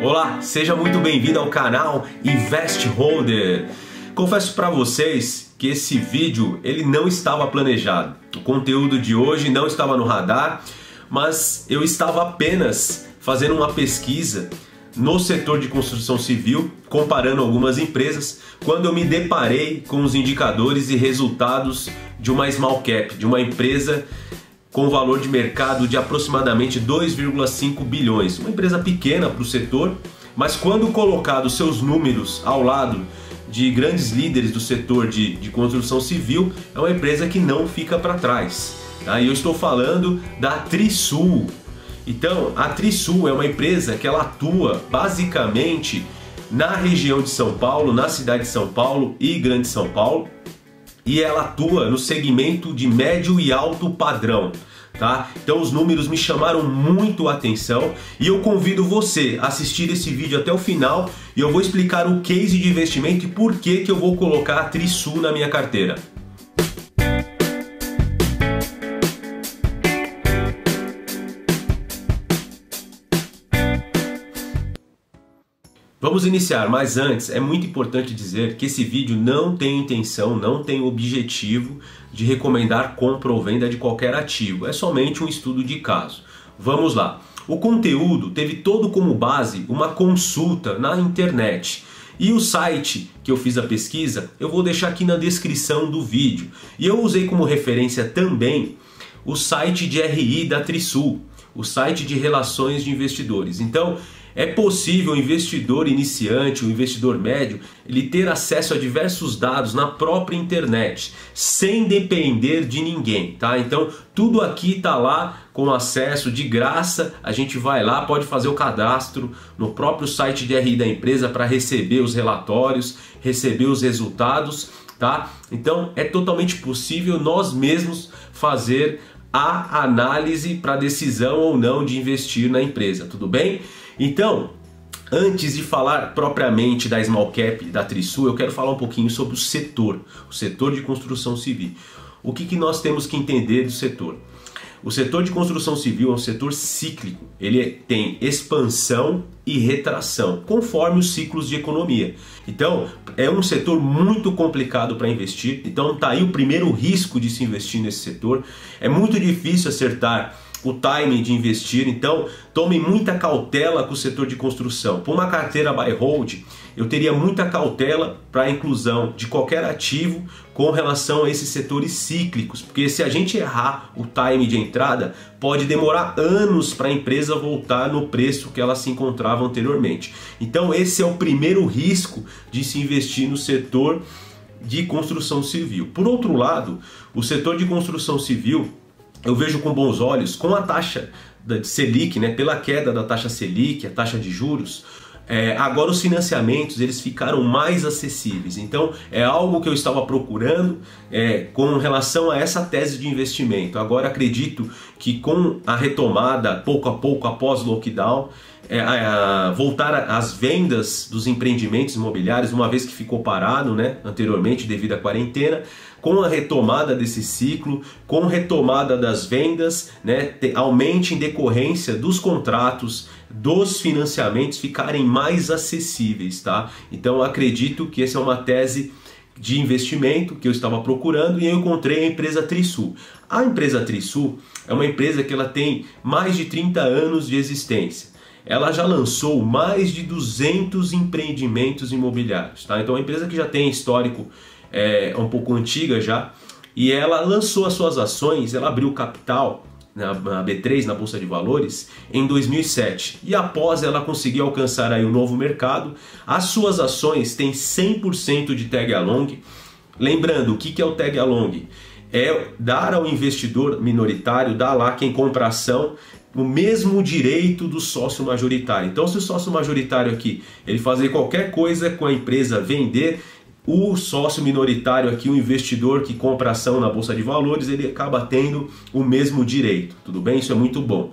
Olá, seja muito bem-vindo ao canal Invest Holder. Confesso para vocês que esse vídeo ele não estava planejado. O conteúdo de hoje não estava no radar, mas eu estava apenas fazendo uma pesquisa no setor de construção civil, comparando algumas empresas, quando eu me deparei com os indicadores e resultados de uma small cap, de uma empresa com valor de mercado de aproximadamente 2,5 bilhões. Uma empresa pequena para o setor, mas quando colocado seus números ao lado de grandes líderes do setor de construção civil, é uma empresa que não fica para trás. Tá? E eu estou falando da Trisul. Então, a Trisul é uma empresa que ela atua basicamente na região de São Paulo, na cidade de São Paulo e Grande São Paulo, e ela atua no segmento de médio e alto padrão. Tá? Então os números me chamaram muito a atenção e eu convido você a assistir esse vídeo até o final e eu vou explicar o case de investimento e por que eu vou colocar a Trisul na minha carteira. Vamos iniciar, mas antes é muito importante dizer que esse vídeo não tem intenção, não tem objetivo de recomendar compra ou venda de qualquer ativo, é somente um estudo de caso. Vamos lá. O conteúdo teve todo como base uma consulta na internet e o site que eu fiz a pesquisa eu vou deixar aqui na descrição do vídeo. E eu usei como referência também o site de RI da Trisul, o site de relações de investidores. Então, é possível o investidor iniciante, o investidor médio, ele ter acesso a diversos dados na própria internet, sem depender de ninguém, tá? Então, tudo aqui está lá com acesso de graça, a gente vai lá, pode fazer o cadastro no próprio site de RI da empresa para receber os relatórios, receber os resultados, tá? Então, é totalmente possível nós mesmos fazer a análise para decisão ou não de investir na empresa, tudo bem? Então, antes de falar propriamente da small cap da Trisul, eu quero falar um pouquinho sobre o setor de construção civil. O que nós temos que entender do setor? O setor de construção civil é um setor cíclico, ele tem expansão e retração, conforme os ciclos de economia. Então, é um setor muito complicado para investir, então tá aí o primeiro risco de se investir nesse setor. É muito difícil acertar o timing de investir, então tome muita cautela com o setor de construção. Por uma carteira buy hold, eu teria muita cautela para a inclusão de qualquer ativo com relação a esses setores cíclicos, porque se a gente errar o timing de entrada, pode demorar anos para a empresa voltar no preço que ela se encontrava anteriormente. Então esse é o primeiro risco de se investir no setor de construção civil. Por outro lado, o setor de construção civil eu vejo com bons olhos, com a taxa da Selic, né, pela queda da taxa Selic, a taxa de juros, agora os financiamentos eles ficaram mais acessíveis. Então é algo que eu estava procurando com relação a essa tese de investimento. Agora acredito que com a retomada pouco a pouco após o lockdown, voltar às vendas dos empreendimentos imobiliários, uma vez que ficou parado, né, anteriormente devido à quarentena, com a retomada desse ciclo, com retomada das vendas, né, aumente em decorrência dos contratos, dos financiamentos ficarem mais acessíveis, tá? Então acredito que essa é uma tese de investimento que eu estava procurando e eu encontrei a empresa Trisul. A empresa Trisul é uma empresa que ela tem mais de 30 anos de existência. Ela já lançou mais de 200 empreendimentos imobiliários, tá? Então é uma empresa que já tem histórico um pouco antiga já, e ela lançou as suas ações, ela abriu capital na B3, na Bolsa de Valores, em 2007. E após ela conseguir alcançar aí um novo mercado, as suas ações têm 100% de tag along. Lembrando, o que é o tag along? É dar ao investidor minoritário, dar lá quem compra a ação, o mesmo direito do sócio majoritário. Então, se o sócio majoritário aqui ele fazer qualquer coisa com a empresa, vender, o sócio minoritário aqui, o investidor que compra ação na Bolsa de Valores, ele acaba tendo o mesmo direito, tudo bem? Isso é muito bom.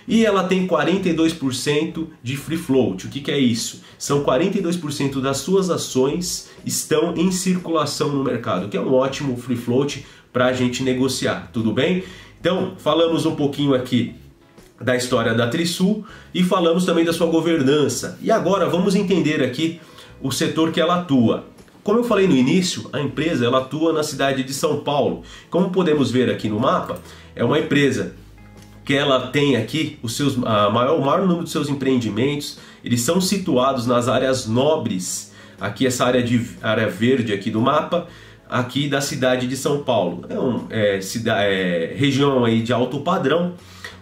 E ela tem 42% de free float. O que é isso? São 42% das suas ações estão em circulação no mercado, que é um ótimo free float para a gente negociar, tudo bem? Então, falamos um pouquinho aqui da história da Trisul e falamos também da sua governança. E agora vamos entender aqui o setor que ela atua. Como eu falei no início, a empresa ela atua na cidade de São Paulo. Como podemos ver aqui no mapa, é uma empresa que ela tem aqui o maior número de seus empreendimentos. Eles são situados nas áreas nobres, aqui essa área verde aqui do mapa, aqui da cidade de São Paulo. Região aí de alto padrão,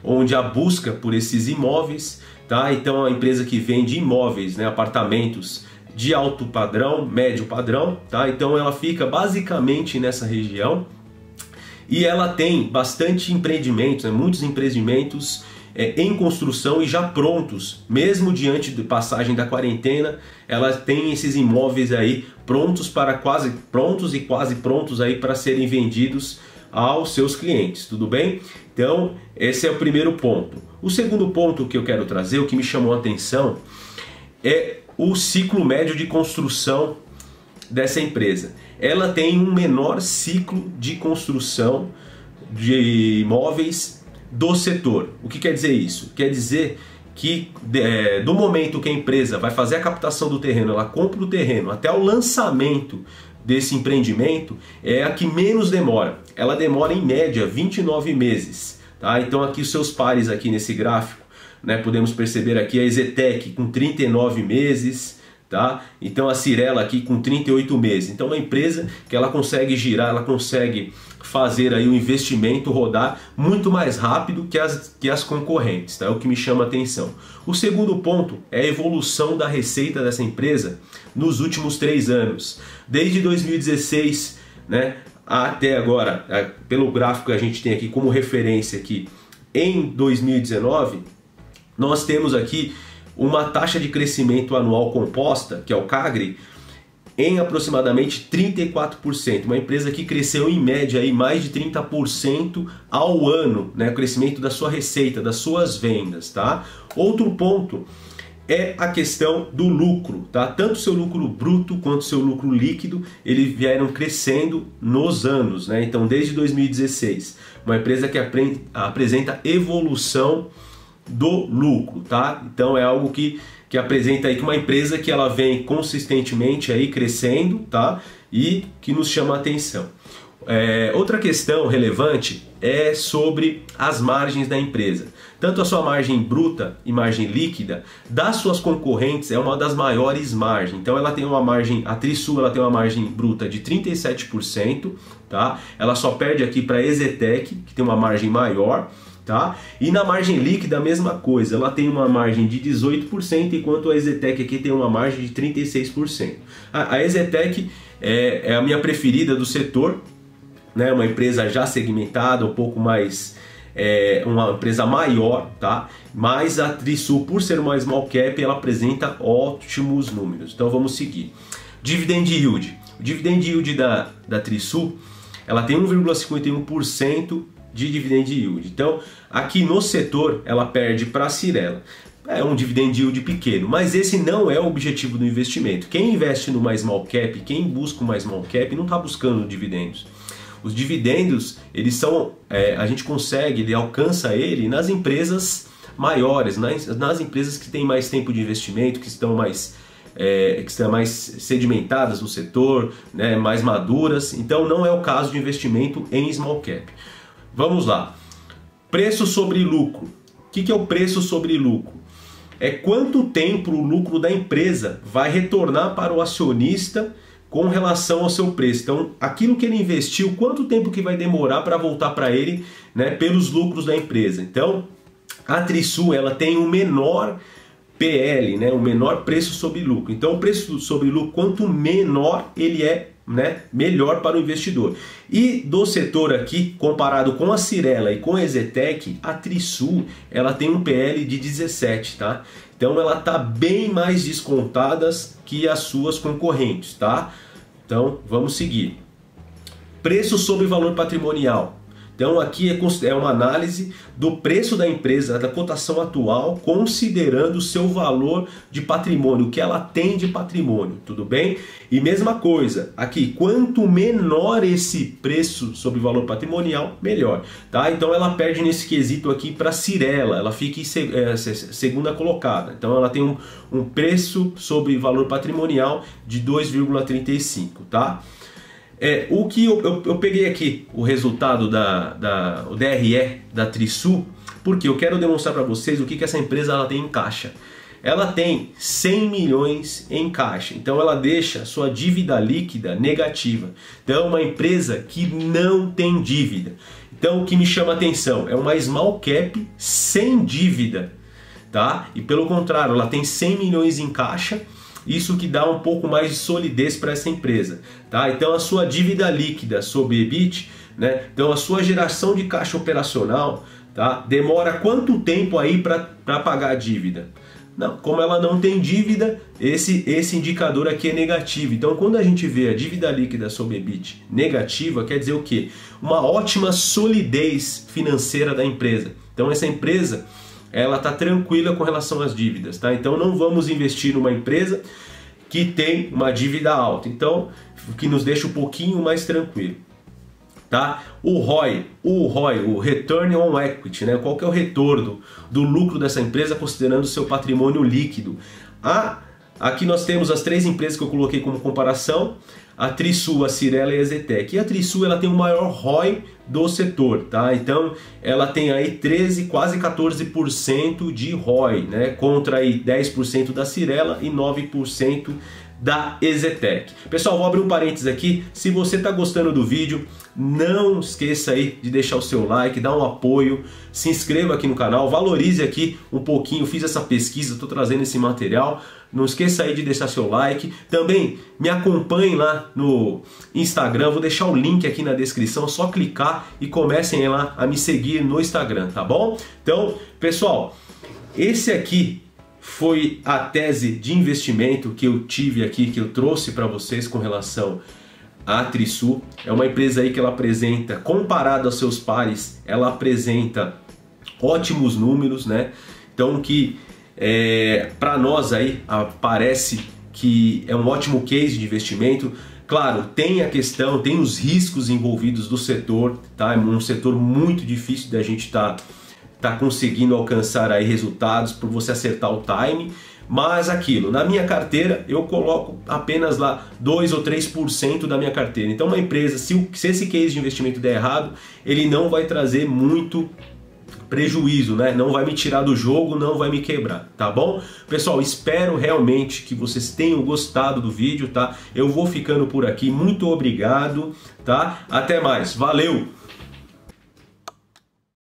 onde a busca por esses imóveis, tá? Então é uma empresa que vende imóveis, né, apartamentos de alto padrão, médio padrão, tá? Então ela fica basicamente nessa região e ela tem bastante empreendimentos, né, muitos empreendimentos em construção e já prontos, mesmo diante da passagem da quarentena, ela tem esses imóveis aí prontos e quase prontos aí para serem vendidos aos seus clientes, tudo bem? Então esse é o primeiro ponto. O segundo ponto que eu quero trazer, o que me chamou a atenção, é o ciclo médio de construção dessa empresa. Ela tem um menor ciclo de construção de imóveis do setor. O que quer dizer isso? Quer dizer que do momento que a empresa vai fazer a captação do terreno, ela compra o terreno, até o lançamento desse empreendimento, é a que menos demora. Ela demora em média 29 meses. Tá? Então aqui os seus pares aqui nesse gráfico, né, podemos perceber aqui a EZTEC com 39 meses, tá? Então a Cyrela aqui com 38 meses. Então é uma empresa que ela consegue girar, ela consegue fazer aí o investimento rodar muito mais rápido que as concorrentes, tá? É o que me chama a atenção. O segundo ponto é a evolução da receita dessa empresa nos últimos 3 anos. Desde 2016, né, até agora, pelo gráfico que a gente tem aqui como referência aqui, em 2019, nós temos aqui uma taxa de crescimento anual composta, que é o CAGR, em aproximadamente 34%. Uma empresa que cresceu em média aí mais de 30% ao ano, né? O crescimento da sua receita, das suas vendas, tá? Outro ponto é a questão do lucro, tá? Tanto o seu lucro bruto quanto o seu lucro líquido, eles vieram crescendo nos anos, né? Então, desde 2016, uma empresa que apresenta evolução do lucro, tá? Então é algo que apresenta aí que uma empresa que ela vem consistentemente aí crescendo, tá? E que nos chama a atenção. Outra questão relevante é sobre as margens da empresa. Tanto a sua margem bruta e margem líquida das suas concorrentes é uma das maiores margens. Então ela tem uma margem, a Trisul ela tem uma margem bruta de 37%, tá? Ela só perde aqui para a EZTEC, que tem uma margem maior. Tá? E na margem líquida a mesma coisa, ela tem uma margem de 18%, enquanto a EZTEC aqui tem uma margem de 36%. A EZTEC é a minha preferida do setor, né? Uma empresa já segmentada, um pouco mais, uma empresa maior, tá? Mas a Trisul, por ser uma small cap, ela apresenta ótimos números. Então vamos seguir. Dividend Yield. O Dividend Yield da Trisul, ela tem 1,51% de dividend yield. Então, aqui no setor, ela perde para a Cyrela. É um dividend yield pequeno, mas esse não é o objetivo do investimento. Quem investe numa small cap, quem busca uma small cap, não está buscando dividendos. Os dividendos, eles são, a gente consegue, ele alcança ele nas empresas maiores, nas empresas que têm mais tempo de investimento, que estão mais sedimentadas no setor, né, mais maduras. Então, não é o caso de investimento em small cap. Vamos lá. Preço sobre lucro. O que é o preço sobre lucro? É quanto tempo o lucro da empresa vai retornar para o acionista com relação ao seu preço. Então, aquilo que ele investiu, quanto tempo que vai demorar para voltar para ele, né, pelos lucros da empresa. Então, a Trisul ela tem o menor PL, né, o menor preço sobre lucro. Então, o preço sobre lucro, quanto menor ele é, né, melhor para o investidor. E do setor aqui, comparado com a Cyrela e com a EZTEC, a Trisul ela tem um PL de 17, tá? Então ela está bem mais descontada que as suas concorrentes, tá? Então vamos seguir. Preço sobre valor patrimonial. Então aqui é uma análise do preço da empresa, da cotação atual, considerando o seu valor de patrimônio, o que ela tem de patrimônio, tudo bem? E mesma coisa, aqui, quanto menor esse preço sobre valor patrimonial, melhor, tá? Então ela perde nesse quesito aqui para Cyrela, ela fica em segunda colocada. Então ela tem um preço sobre valor patrimonial de 2,35, tá? O que eu peguei aqui o resultado o DRE da Trisul, porque eu quero demonstrar para vocês o que essa empresa ela tem em caixa. Ela tem 100 milhões em caixa, então ela deixa sua dívida líquida negativa. Então é uma empresa que não tem dívida. Então o que me chama a atenção é uma small cap sem dívida, tá? E pelo contrário, ela tem 100 milhões em caixa. Isso que dá um pouco mais de solidez para essa empresa, tá? Então a sua dívida líquida sobre EBIT, né? Então a sua geração de caixa operacional, tá? Demora quanto tempo aí para pagar a dívida? Não, como ela não tem dívida, esse indicador aqui é negativo. Então quando a gente vê a dívida líquida sobre EBIT negativa, quer dizer o quê? Uma ótima solidez financeira da empresa. Então essa empresa ela está tranquila com relação às dívidas, tá? Então não vamos investir numa empresa que tem uma dívida alta, então o que nos deixa um pouquinho mais tranquilo, tá? O ROI, o Return on Equity, né? Qual que é o retorno do lucro dessa empresa considerando o seu patrimônio líquido? Aqui nós temos as 3 empresas que eu coloquei como comparação, a Trisul, a Cyrela e a EZTEC. E a Trisul ela tem o maior ROI do setor, tá? Então ela tem aí 13, quase 14% de ROI, né? Contra aí 10% da Cyrela e 9% da EZTEC. Pessoal, vou abrir um parênteses aqui. Se você está gostando do vídeo, não esqueça aí de deixar o seu like, dar um apoio, se inscreva aqui no canal, valorize aqui um pouquinho. Fiz essa pesquisa, estou trazendo esse material. Não esqueça aí de deixar seu like. Também me acompanhe lá no Instagram, vou deixar o link aqui na descrição, só clicar e comecem lá a me seguir no Instagram, tá bom? Então, pessoal, esse aqui foi a tese de investimento que eu tive aqui, que eu trouxe para vocês com relação à Trisul. É uma empresa aí que ela apresenta, comparado aos seus pares, ela apresenta ótimos números, né? Então que para nós aí parece que é um ótimo case de investimento. Claro, tem a questão, tem os riscos envolvidos do setor, tá? É um setor muito difícil da gente tá conseguindo alcançar aí resultados por você acertar o time, mas aquilo, na minha carteira eu coloco apenas lá 2 ou 3% da minha carteira. Então uma empresa, se esse case de investimento der errado, ele não vai trazer muito prejuízo, né? Não vai me tirar do jogo, não vai me quebrar, tá bom? Pessoal, espero realmente que vocês tenham gostado do vídeo, tá? Eu vou ficando por aqui, muito obrigado, tá? Até mais, valeu!